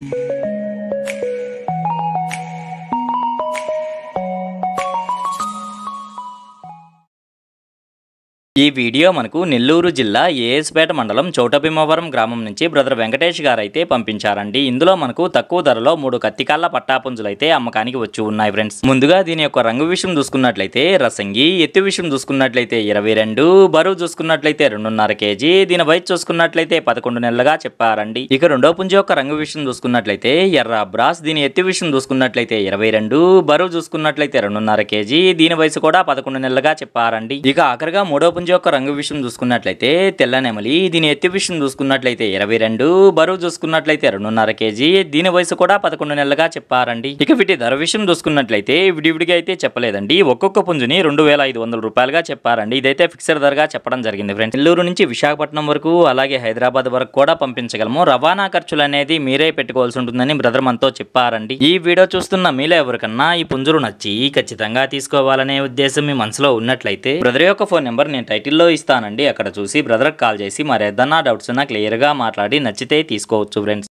ఈ వీడియో మనకు నెల్లూరు జిల్లా ఏఎస్పేట మండలం చౌటభీమవరం గ్రామం నుంచి బ్రదర్ వెంకటేష్ గారు అయితే పంపించారండి. ఇందులో మనకు తక్కువ ధరలో 3 కత్తికాళ్ళ పట్టాపుంజులు అయితే అమ్మకానికి వచ్చి ఉన్నాయి ఫ్రెండ్స్. ముందుగా దీని యొక్క రంగు విషయం చూసుకున్నట్లయితే రసంగి, ఎత్తు విషయం చూసుకున్నట్లయితే 22, బరువు చూసుకున్నట్లయితే 2.5 కేజీ, దీని వయసు చూసుకున్నట్లయితే 11 నెలలుగా చెప్పారండి. ఇక రెండో పుంజు యొక్క రంగు విషయం చూసుకున్నట్లయితే ఎర్ర బ్రాస్, దీని ఎత్తు విషయం చూసుకున్నట్లయితే 22, బరువు చూసుకున్నట్లయితే 2.5 కేజీ, దీని వయసు కూడా 11 నెలలుగా చెప్పారండి. ఇక ఆఖరిగా మూడో పుంజు యొక్క రంగు విషయం చూసుకున్నట్లయితే తెల్ల నెమలి, దీని ఎత్తు విషయం చూసుకున్నట్లయితే 22, బరువు చూసుకున్నట్లయితే 2.5 కేజీ, దీని వయసు కూడా 11 నెలలుగా చెప్పారండి. ఇక వీటి ధర విషయం చూసుకున్నట్లయితే విడివిడిగా అయితే చెప్పలేదండి. ఒక్కొక్క పుంజుని 2,500 రూపాయలుగా చెప్పారండి. ఇదైతే ఫిక్స్డ్ ధరగా చెప్పడం జరిగింది ఫ్రెండ్స్. నెల్లూరు నుంచి విశాఖపట్నం వరకు అలాగే హైదరాబాద్ వరకు కూడా పంపించగలము. రవాణా ఖర్చులు అనేది మీరే పెట్టుకోవాల్సి ఉంటుందని బ్రదర్ మనతో చెప్పారండి. ఈ వీడియో చూస్తున్న మీలో ఎవరికన్నా ఈ పుంజులు నచ్చి ఖచ్చితంగా తీసుకోవాలనే ఉద్దేశం మీ మనసులో ఉన్నట్లయితే బ్రదర్ యొక్క ఫోన్ నెంబర్ నేను టైటిల్లో ఇస్తానండి. అక్కడ చూసి బ్రదర్కి కాల్ చేసి మరి ఏదన్నా డౌట్స్ ఉన్నా క్లియర్గా మాట్లాడి నచ్చితే తీసుకోవచ్చు ఫ్రెండ్స్.